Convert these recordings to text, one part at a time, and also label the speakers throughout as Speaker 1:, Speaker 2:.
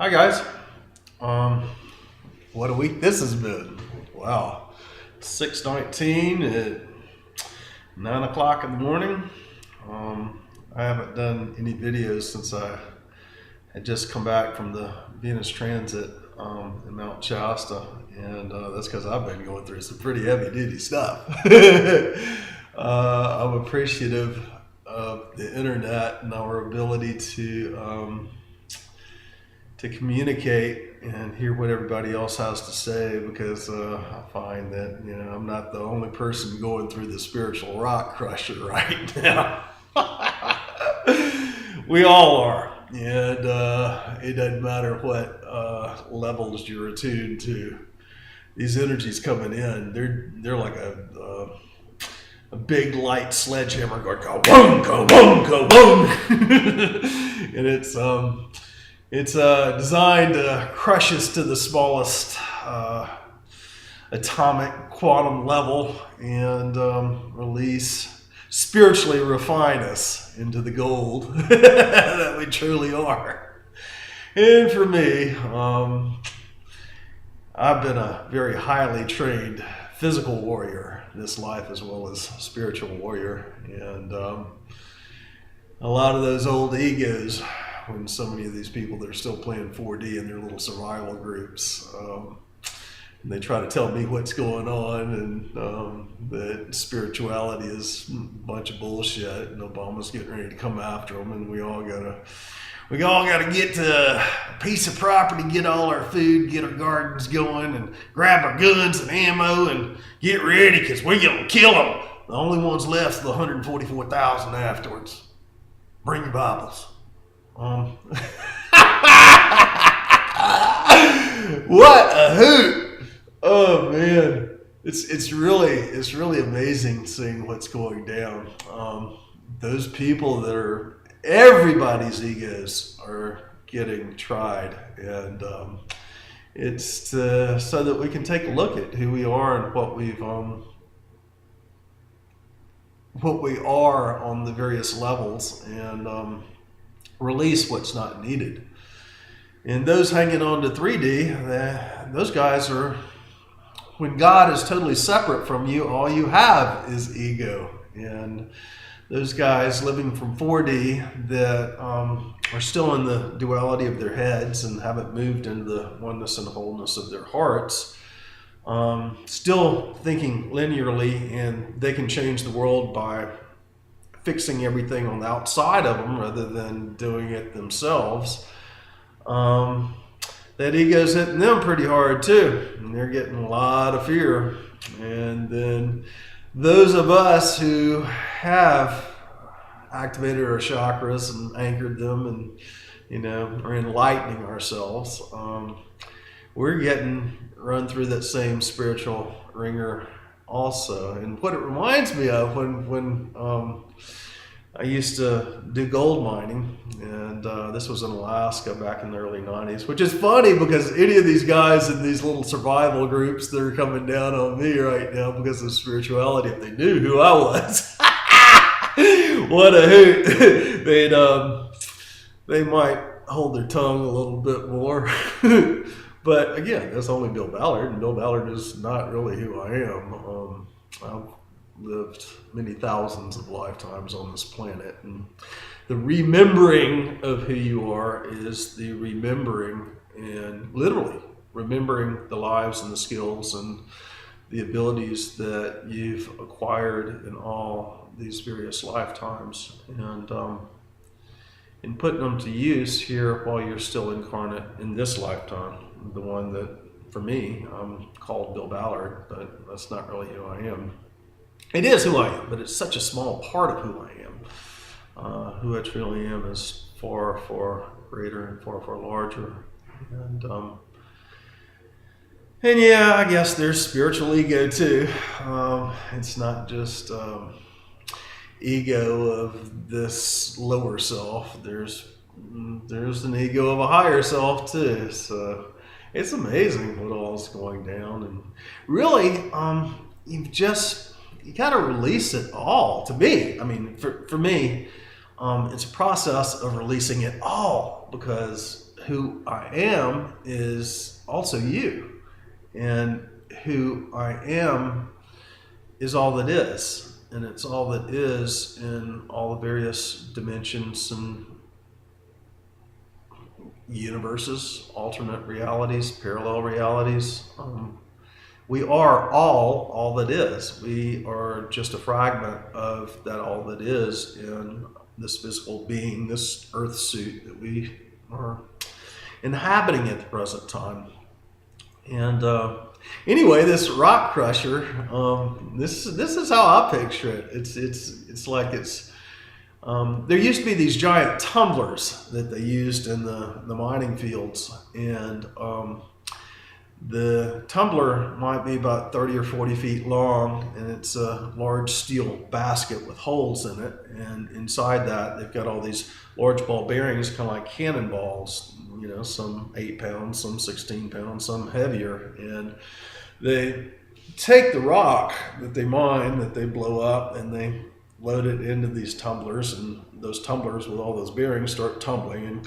Speaker 1: Hi guys. What a week this has been. Wow. 6:19 at 9 o'clock in the morning. I haven't done any videos since I had just come back from the Venus transit in Mount Shasta, and that's because I've been going through some pretty heavy duty stuff. I'm appreciative of the internet and our ability to communicate and hear what everybody else has to say, because I find that I'm not the only person going through the spiritual rock crusher right now. We all are, and it doesn't matter what levels you're attuned to. These energies coming in, they're like a big light sledgehammer going go boom, go boom, go boom, and it's designed to crush us to the smallest atomic quantum level and spiritually refine us into the gold that we truly are. And for me, I've been a very highly trained physical warrior this life as well as spiritual warrior. And a lot of those old egos, when so many of these people that are still playing 4D in their little survival groups, and they try to tell me what's going on, and that spirituality is a bunch of bullshit, and Obama's getting ready to come after them, and we all gotta get to a piece of property, get all our food, get our gardens going, and grab our guns and ammo and get ready, because we're gonna kill them. The only ones left are the 144,000 afterwards. Bring your Bibles. What a hoot! Oh man, it's really amazing seeing what's going down. Those people that are, everybody's egos are getting tried, and it's so that we can take a look at who we are and what we are on the various levels, and release what's not needed. And those hanging on to 3D, those guys are, when God is totally separate from you, all you have is ego. And those guys living from 4D that are still in the duality of their heads and haven't moved into the oneness and wholeness of their hearts, still thinking linearly, and they can change the world by fixing everything on the outside of them rather than doing it themselves. That ego's hitting them pretty hard too, and they're getting a lot of fear. And then those of us who have activated our chakras and anchored them, and are enlightening ourselves, we're getting run through that same spiritual ringer also. And what it reminds me of, when I used to do gold mining, and this was in Alaska back in the early 90s, which is funny because any of these guys in these little survival groups that are coming down on me right now because of spirituality, if they knew who I was, what a hoot, they might hold their tongue a little bit more. But again, that's only Bill Ballard, and Bill Ballard is not really who I am. I've lived many thousands of lifetimes on this planet, and the remembering of who you are is the remembering, and literally remembering the lives and the skills and the abilities that you've acquired in all these various lifetimes, and putting them to use here while you're still incarnate in this lifetime. The one that, for me, I'm called Bill Ballard, but that's not really who I am. It is who I am, but it's such a small part of who I am. Who I truly am is far, far greater and far, far larger. And yeah, I guess there's spiritual ego too. It's not just ego of this lower self. There's an ego of a higher self too. So it's amazing what all is going down, and really, you got to release it all. To me, I mean, for me, it's a process of releasing it all, because who I am is also you, and who I am is all that is, and it's all that is in all the various dimensions and universes, alternate realities, parallel realities. We are all that is. We are just a fragment of that all that is in this physical being, this earth suit that we are inhabiting at the present time. And anyway, this rock crusher, this is how I picture it. It's like it's there used to be these giant tumblers that they used in the mining fields, and the tumbler might be about 30 or 40 feet long, and it's a large steel basket with holes in it. And inside that, they've got all these large ball bearings, kind of like cannonballs, you know, some 8 pounds, some 16 pounds, some heavier. And they take the rock that they mine, that they blow up, and they load it into these tumblers. And those tumblers with all those bearings start tumbling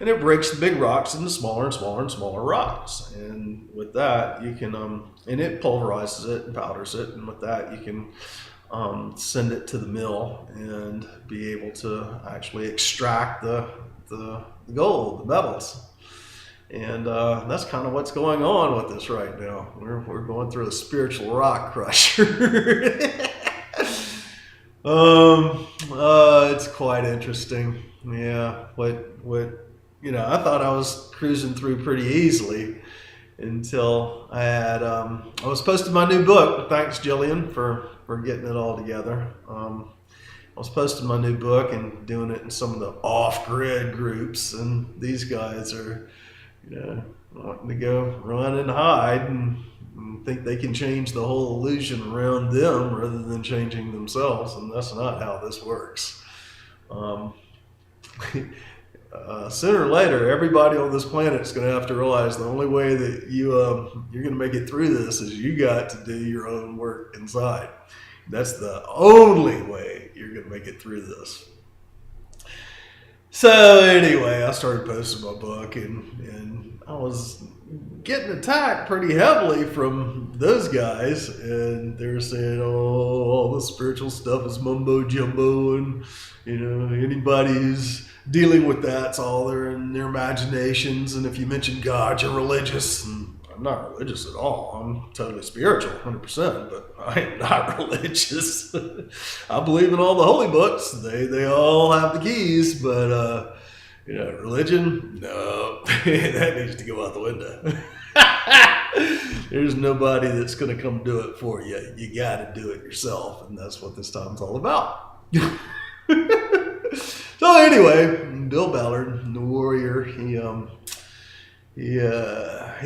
Speaker 1: and it breaks the big rocks into smaller and smaller and smaller rocks. And with that, you can, and it pulverizes it and powders it. And with that, you can send it to the mill and be able to actually extract the gold, the metals. And that's kind of what's going on with this right now. We're going through a spiritual rock crusher. It's quite interesting. Yeah, what you know, I thought I was cruising through pretty easily until I had I was posting my new book. Thanks, Jillian, for getting it all together. I was posting my new book and doing it in some of the off-grid groups, and these guys are, you know, wanting to go run and hide and think they can change the whole illusion around them rather than changing themselves, and that's not how this works. Sooner or later, everybody on this planet is going to have to realize the only way that you're going to make it through this is you got to do your own work inside. That's the only way you're going to make it through this. So anyway, I started posting my book, and I was getting attacked pretty heavily from those guys, and they were saying, oh, all the spiritual stuff is mumbo jumbo, and you know, anybody who's dealing with that's all they're in their imaginations, and if you mention God, you're religious. And I'm not religious at all. I'm totally spiritual, 100%, but I am not religious. I believe in all the holy books. They all have the keys, but you know, religion, no, that needs to go out the window. There's nobody that's going to come do it for you. You got to do it yourself, and that's what this time's all about. So anyway, Bill Ballard, the warrior, he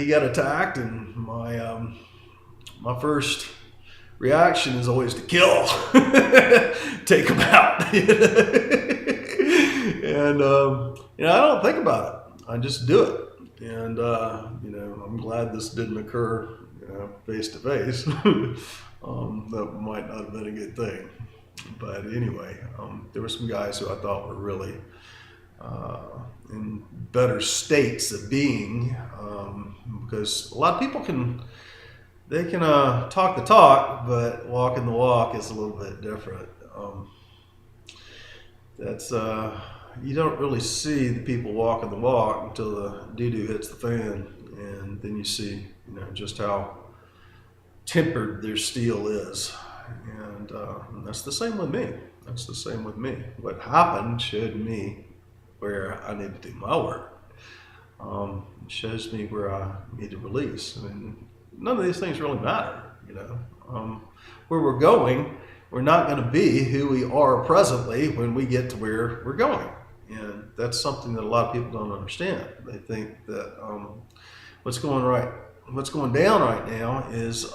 Speaker 1: got attacked, and my first reaction is always to kill, take him out. And you know, I don't think about it. I just do it. And you know, I'm glad this didn't occur, you know, face to face. That might not have been a good thing. But anyway, there were some guys who I thought were really in better states of being, because a lot of people can talk the talk, but walking the walk is a little bit different. That's you don't really see the people walking the walk until the doo-doo hits the fan, and then you see, you know, just how tempered their steel is. And that's the same with me. That's the same with me. What happened showed me where I need to do my work. It shows me where I need to release. I mean, none of these things really matter, you know. Where we're going, we're not going to be who we are presently when we get to where we're going. And that's something that a lot of people don't understand. They think that what's going down right now is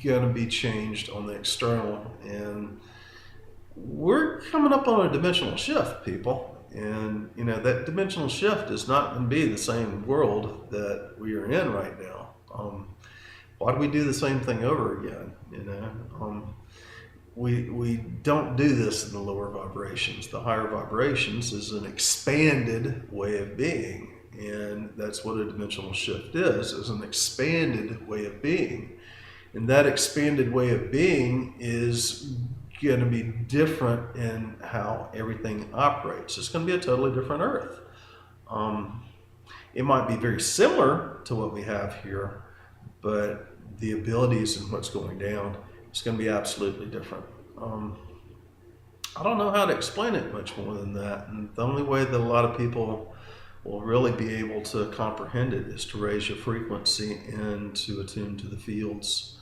Speaker 1: going to be changed on the external, and we're coming up on a dimensional shift, people. And you know, that dimensional shift is not going to be the same world that we are in right now. Why do we do the same thing over again? You know, we don't do this in the lower vibrations. The higher vibrations is an expanded way of being, and that's what a dimensional shift is an expanded way of being. And that expanded way of being is going to be different in how everything operates. It's going to be a totally different Earth. It might be very similar to what we have here, but the abilities and what's going down is going to be absolutely different. I don't know how to explain it much more than that. And the only way that a lot of people will really be able to comprehend it is to raise your frequency and to attune to the fields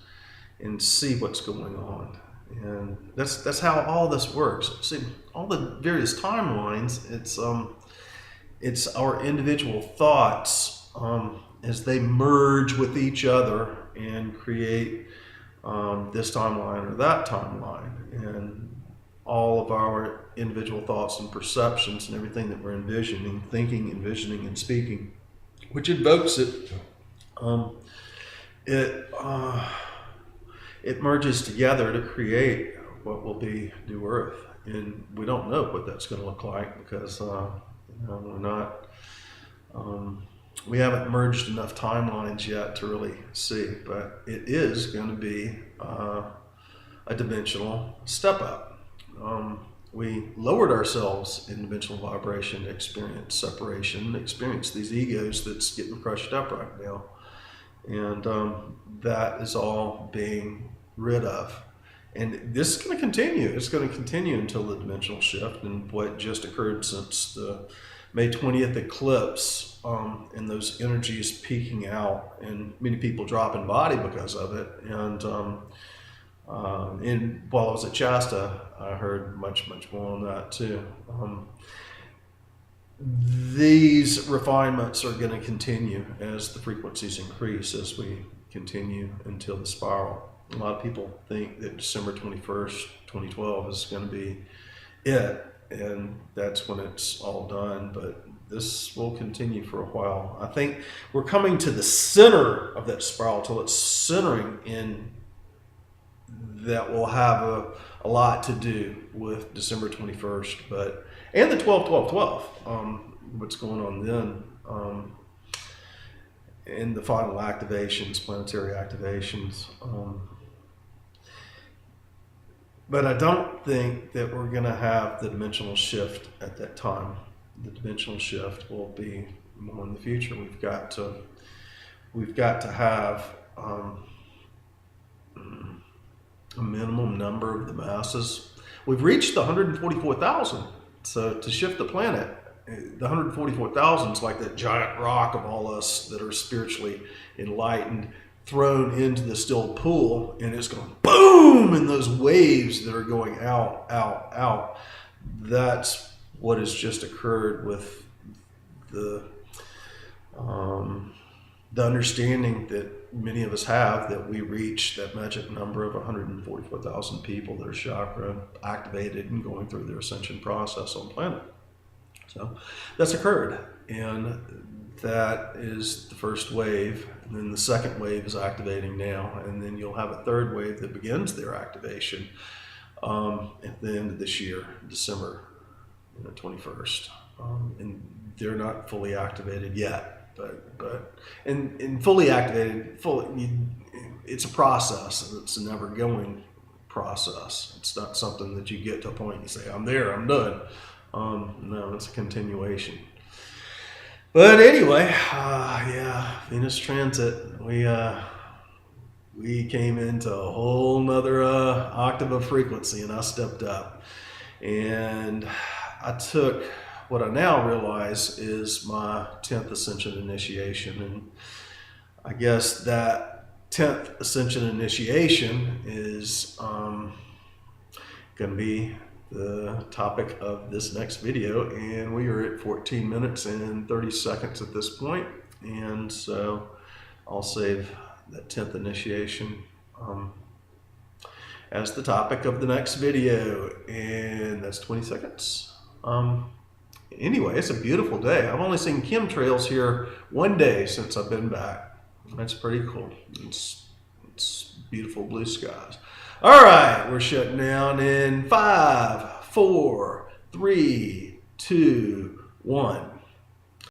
Speaker 1: and see what's going on. And that's how all this works. See, all the various timelines, it's our individual thoughts as they merge with each other and create this timeline or that timeline. And all of our individual thoughts and perceptions and everything that we're envisioning, thinking, envisioning, and speaking, which invokes it, it merges together to create what will be New Earth. And we don't know what that's going to look like because we're not, we haven't merged enough timelines yet to really see, but it is going to be a dimensional step up. We lowered ourselves in dimensional vibration to experience separation, experience these egos that's getting crushed up right now. And that is all being rid of. And this is going to continue. It's going to continue until the dimensional shift. And what just occurred since the May 20th eclipse, and those energies peaking out and many people dropping body because of it. And while I was at Shasta, I heard much more on that too. These refinements are going to continue as the frequencies increase, as we continue until the spiral. A lot of people think that December 21st, 2012 is going to be it, and that's when it's all done, but this will continue for a while. I think we're coming to the center of that spiral till it's centering in. That will have a lot to do with December 21st, and the 12-12-12, what's going on then, and the final activations, planetary activations. But I don't think that we're going to have the dimensional shift at that time. The dimensional shift will be more in the future. We've got to have a minimum number of the masses. We've reached the 144,000. So to shift the planet, the 144,000 is like that giant rock of all us that are spiritually enlightened thrown into the still pool, and it's going boom, and those waves that are going out, out, out. That's what has just occurred with the understanding that many of us have, that we reach that magic number of 144,000 people that are chakra activated and going through their ascension process on the planet. So that's occurred, and that is the first wave, and then the second wave is activating now, and then you'll have a third wave that begins their activation at the end of this year, December 21st, and they're not fully activated yet. But fully activated, it's a process, and it's a never going process. It's not something that you get to a point and you say, I'm there, I'm done. No, it's a continuation. But anyway, Venus transit, we came into a whole nother octave of frequency, and I stepped up, and I took what I now realize is my 10th Ascension initiation. And I guess that 10th Ascension initiation is going to be the topic of this next video. And we are at 14 minutes and 30 seconds at this point. And so I'll save that 10th initiation as the topic of the next video. And that's 20 seconds. Anyway, it's a beautiful day. I've only seen chemtrails here one day since I've been back. That's pretty cool. It's beautiful blue skies. All right, we're shutting down in 5, 4, 3, 2, 1.